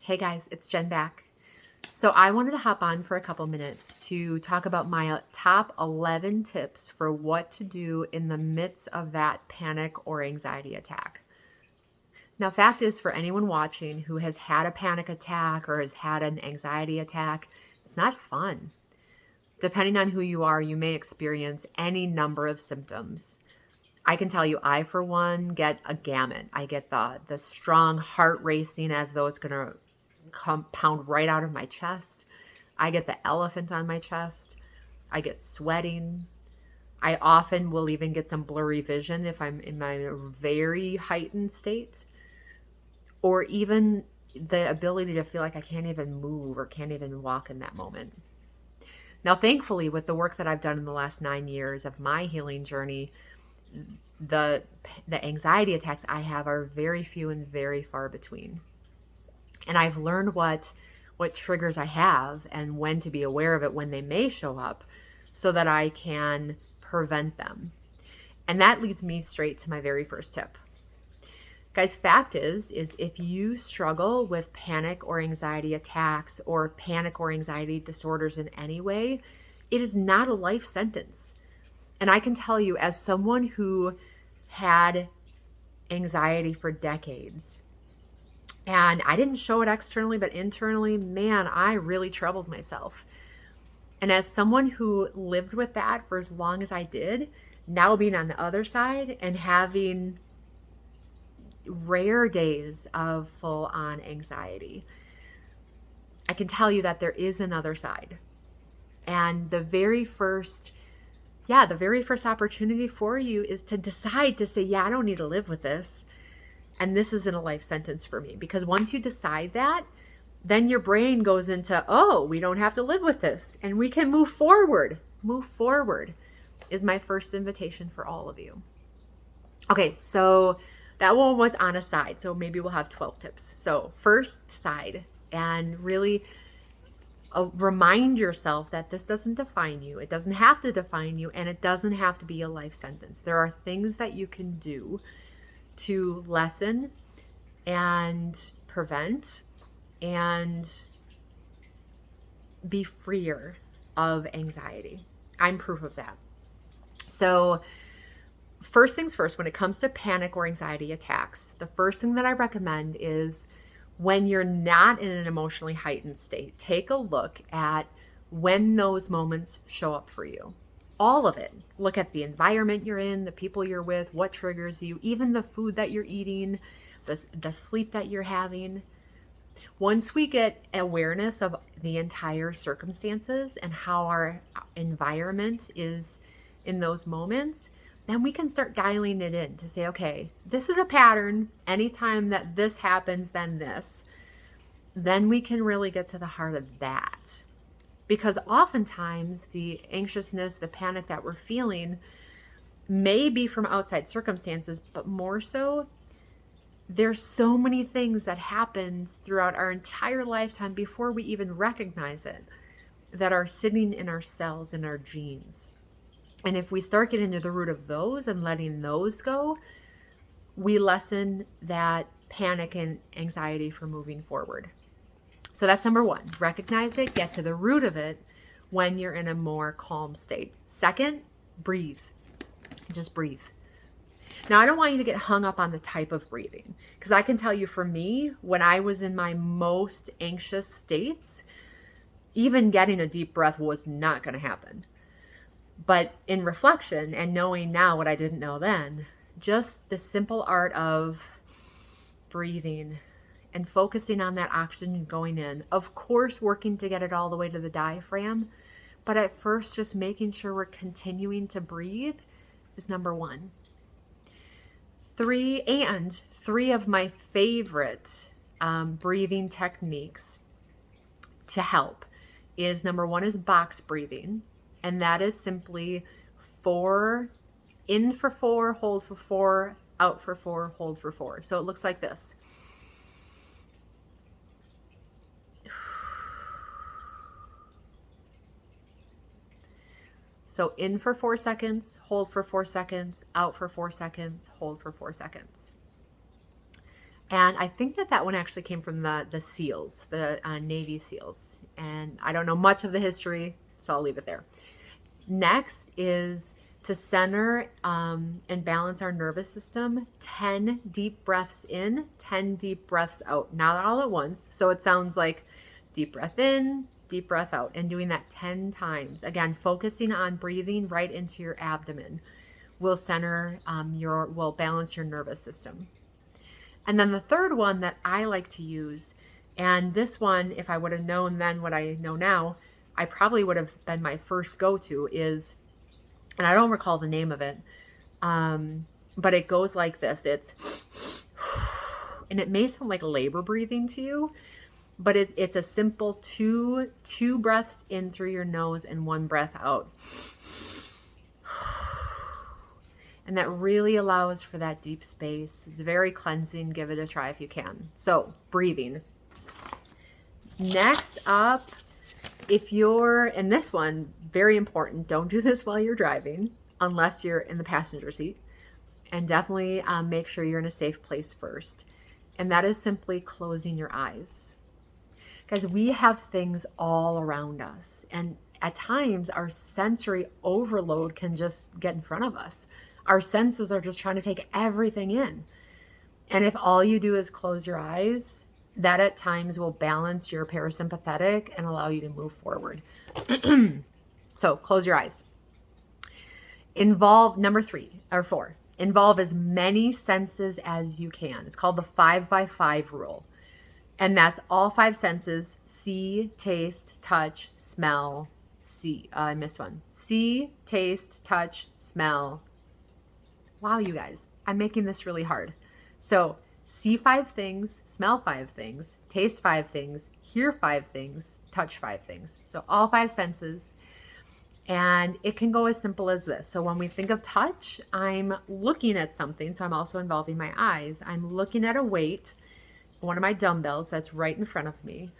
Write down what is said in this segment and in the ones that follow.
Hey guys, it's Jen back. So I wanted to hop on for a couple minutes to talk about my top 11 tips for what to do in the midst of that panic or anxiety attack. Now, fact is, for anyone watching who has had a panic attack or has had an anxiety attack, it's not fun. Depending on who you are, you may experience any number of symptoms. I can tell you, I, for one, get a gamut. I get the strong heart racing as though it's going to come pound right out of my chest. I get the elephant on my chest. I get sweating. I often will even get some blurry vision if I'm in my very heightened state, or even the ability to feel like I can't even move or can't even walk in that moment. Now, thankfully, with the work that I've done in the last 9 years of my healing journey, the the anxiety attacks I have are very few and very far between. And I've learned what triggers I have and when to be aware of it when they may show up so that I can prevent them. And that leads me straight to my very first tip. Guys, fact is if you struggle with panic or anxiety attacks or panic or anxiety disorders in any way, it is not a life sentence. And I can tell you, as someone who had anxiety for decades, and I didn't show it externally, but internally, man, I really troubled myself. And as someone who lived with that for as long as I did, now being on the other side and having rare days of full on anxiety, I can tell you that there is another side. And the very first opportunity for you is to decide to say, yeah, I don't need to live with this. And this isn't a life sentence for me. Because once you decide that, then your brain goes into, oh, we don't have to live with this and we can move forward. Move forward is my first invitation for all of you. Okay, so that one was on a side. So maybe we'll have 12 tips. So first side, and really remind yourself that this doesn't define you. It doesn't have to define you, and it doesn't have to be a life sentence. There are things that you can do to lessen and prevent and be freer of anxiety. I'm proof of that. So first things first, when it comes to panic or anxiety attacks, the first thing that I recommend is when you're not in an emotionally heightened state, take a look at when those moments show up for you. All of it. Look at the environment you're in, the people you're with, what triggers you, even the food that you're eating, the sleep that you're having. Once we get awareness of the entire circumstances and how our environment is in those moments, then we can start dialing it in to say, okay, this is a pattern. Anytime that this happens, then this. Then we can really get to the heart of that. Because oftentimes the anxiousness, the panic that we're feeling may be from outside circumstances, but more so, there's so many things that happen throughout our entire lifetime before we even recognize it that are sitting in our cells, in our genes. And if we start getting to the root of those and letting those go, we lessen that panic and anxiety for moving forward. So that's number one. Recognize it, get to the root of it when you're in a more calm state. Second, breathe. Just breathe. Now, I don't want you to get hung up on the type of breathing, because I can tell you, for me, when I was in my most anxious states, even getting a deep breath was not going to happen. But in reflection and knowing now what I didn't know then, just the simple art of breathing and focusing on that oxygen going in, of course, working to get it all the way to the diaphragm, but at first just making sure we're continuing to breathe is number one. Three of my favorite breathing techniques to help is, number one is box breathing. And that is simply 4, in for 4, hold for 4, out for 4, hold for 4. So it looks like this. So in for 4 seconds, hold for 4 seconds, out for 4 seconds, hold for 4 seconds. And I think that one actually came from the SEALs, the Navy SEALs. And I don't know much of the history, so I'll leave it there. Next is to center and balance our nervous system. 10 deep breaths in, 10 deep breaths out. Not all at once. So it sounds like deep breath in, deep breath out, and doing that 10 times. Again, focusing on breathing right into your abdomen will will balance your nervous system. And then the third one that I like to use, and this one, if I would have known then what I know now, I probably would have been my first go-to is, and I don't recall the name of it, but it goes like this. It's, and it may sound like labor breathing to you, but it's a simple two breaths in through your nose and one breath out. And that really allows for that deep space. It's very cleansing. Give it a try if you can. So, breathing. Next up, and this one, very important, don't do this while you're driving unless you're in the passenger seat. And definitely make sure you're in a safe place first. And that is simply closing your eyes. Guys, we have things all around us. And at times, our sensory overload can just get in front of us. Our senses are just trying to take everything in. And if all you do is close your eyes, that at times will balance your parasympathetic and allow you to move forward. So close your eyes. Number 4, involve as many senses as you can. It's called the 5x5 rule. And that's all 5 senses: see, taste, touch, smell, I missed one. See, taste, touch, smell. Wow, you guys, I'm making this really hard. So see 5 things, smell 5 things, taste 5 things, hear 5 things, touch 5 things. So all 5 senses. And it can go as simple as this. So when we think of touch, I'm looking at something. So I'm also involving my eyes. I'm looking at a weight, one of my dumbbells that's right in front of me,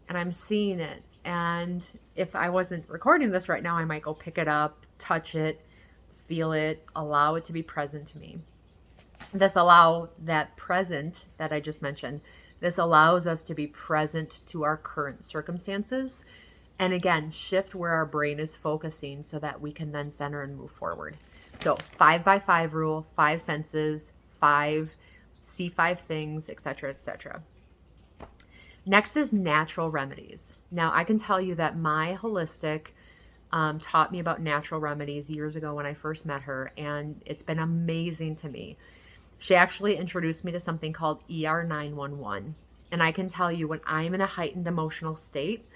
and I'm seeing it. And if I wasn't recording this right now, I might go pick it up, touch it, feel it, allow it to be present to me. That present that I just mentioned, this allows us to be present to our current circumstances. And again, shift where our brain is focusing so that we can then center and move forward. So 5x5 rule, 5 senses, 5, see 5 things, etc., etc. Next is natural remedies. Now, I can tell you that my holistic taught me about natural remedies years ago when I first met her, and it's been amazing to me. She actually introduced me to something called ER 911. And I can tell you, when I'm in a heightened emotional state,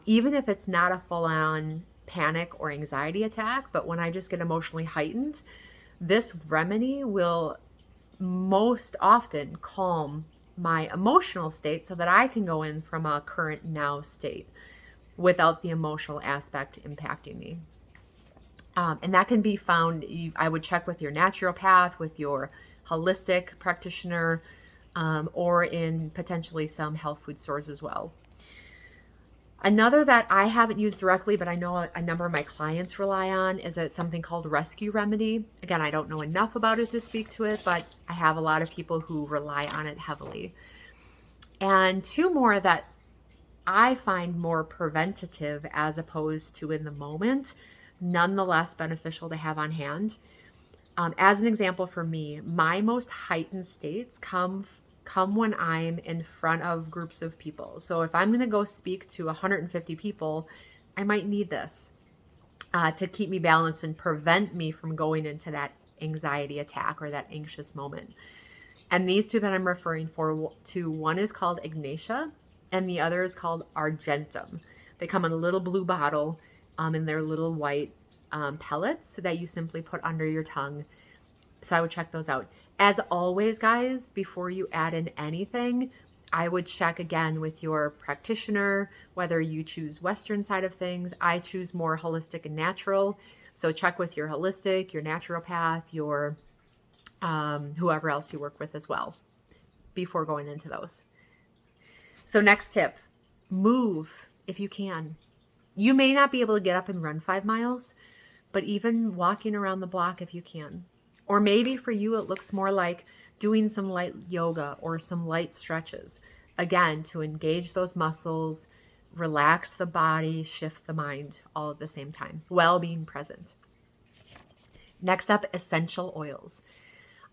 even if it's not a full-on panic or anxiety attack, but when I just get emotionally heightened, this remedy will most often calm my emotional state so that I can go in from a current now state without the emotional aspect impacting me. And that can be found, I would check with your naturopath, with your holistic practitioner, or in potentially some health food stores as well. Another that I haven't used directly, but I know a number of my clients rely on, is something called Rescue Remedy. Again, I don't know enough about it to speak to it, but I have a lot of people who rely on it heavily. And 2 more that I find more preventative as opposed to in the moment, nonetheless beneficial to have on hand. As an example for me, my most heightened states come when I'm in front of groups of people. So if I'm going to go speak to 150 people, I might need this to keep me balanced and prevent me from going into that anxiety attack or that anxious moment. And these 2 that I'm referring to, one is called Ignatia and the other is called Argentum. They come in a little blue bottle and they're little white pellets that you simply put under your tongue. So I would check those out. As always, guys, before you add in anything, I would check again with your practitioner, whether you choose Western side of things. I choose more holistic and natural. So check with your holistic, your naturopath, your whoever else you work with as well before going into those. So next tip, move if you can. You may not be able to get up and run 5 miles, but even walking around the block if you can. Or maybe for you, it looks more like doing some light yoga or some light stretches, again, to engage those muscles, relax the body, shift the mind all at the same time while being present. Next up, essential oils.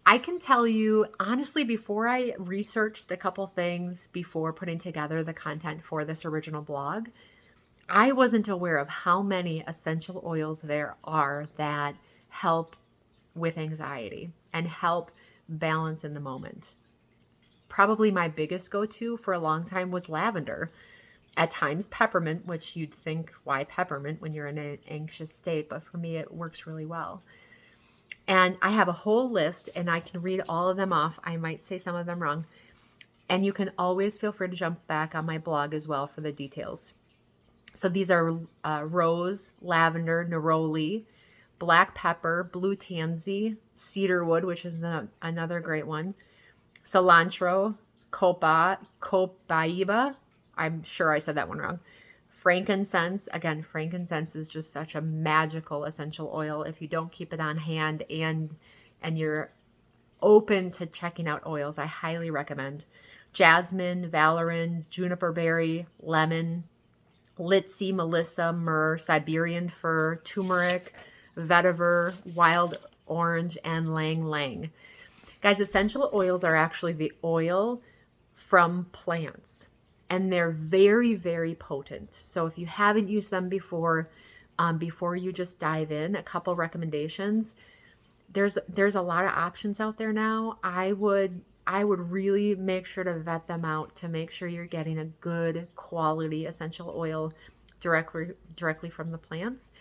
I can tell you, honestly, before I researched a couple things before putting together the content for this original blog, I wasn't aware of how many essential oils there are that help with anxiety and help balance in the moment. Probably my biggest go-to for a long time was lavender. At times peppermint, which you'd think, why peppermint when you're in an anxious state? But for me, it works really well. And I have a whole list and I can read all of them off. I might say some of them wrong. And you can always feel free to jump back on my blog as well for the details. So these are rose, lavender, neroli, black pepper, blue tansy, cedarwood, which is another great one, cilantro, copaiba. I'm sure I said that one wrong. Frankincense. Again, frankincense is just such a magical essential oil. If you don't keep it on hand and you're open to checking out oils, I highly recommend. Jasmine, valerian, juniper berry, lemon, litsi, melissa, myrrh, Siberian fir, turmeric, vetiver, wild orange, and lang lang. Guys, essential oils are actually the oil from plants, and they're very, very potent. So if you haven't used them before, before you just dive in, a couple recommendations. There's a lot of options out there now. I would really make sure to vet them out to make sure you're getting a good quality essential oil directly from the plants.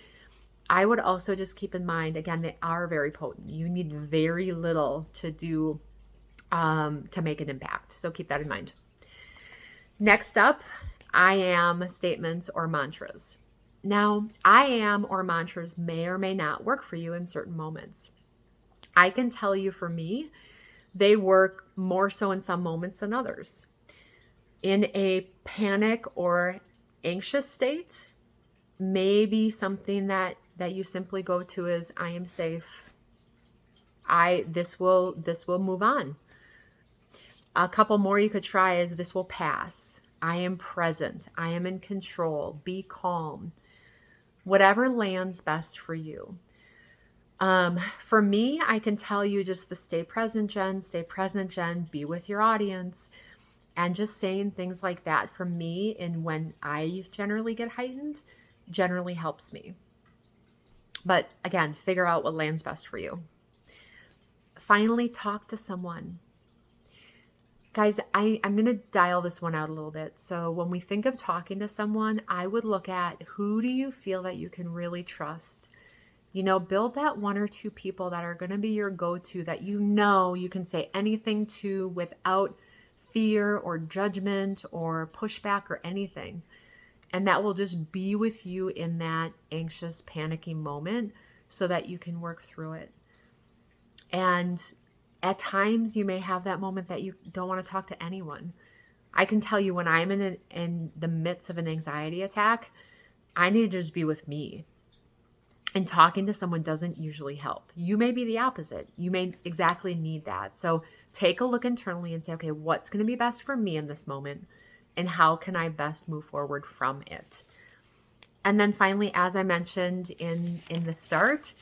I would also just keep in mind, again, they are very potent. You need very little to do to make an impact. So keep that in mind. Next up, I am statements or mantras. Now, I am or mantras may or may not work for you in certain moments. I can tell you for me, they work more so in some moments than others. In a panic or anxious state, maybe something that you simply go to is, I am safe. This will move on. A couple more you could try is, this will pass. I am present. I am in control. Be calm. Whatever lands best for you. For me, I can tell you just the stay present, Jen, be with your audience. And just saying things like that for me, and when I generally get heightened, generally helps me. But again, figure out what lands best for you. Finally, talk to someone. Guys, I'm going to dial this one out a little bit. So when we think of talking to someone, I would look at, who do you feel that you can really trust? Build that one or two people that are going to be your go-to, that you can say anything to without fear or judgment or pushback or anything. And that will just be with you in that anxious, panicky moment so that you can work through it. And at times you may have that moment that you don't want to talk to anyone. I can tell you, when I'm in the midst of an anxiety attack, I need to just be with me. And talking to someone doesn't usually help. You may be the opposite. You may exactly need that. So take a look internally and say, okay, what's going to be best for me in this moment? And how can I best move forward from it? And then finally, as I mentioned in the start,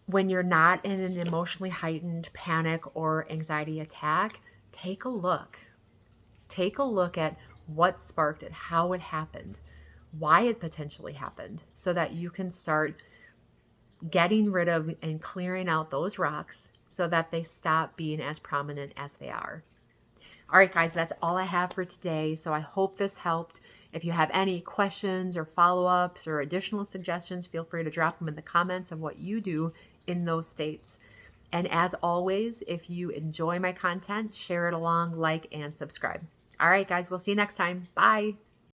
when you're not in an emotionally heightened panic or anxiety attack, take a look. Take a look at what sparked it, how it happened, why it potentially happened, so that you can start getting rid of and clearing out those rocks so that they stop being as prominent as they are. All right, guys, that's all I have for today. So I hope this helped. If you have any questions or follow-ups or additional suggestions, feel free to drop them in the comments of what you do in those states. And as always, if you enjoy my content, share it along, like, and subscribe. All right, guys, we'll see you next time. Bye.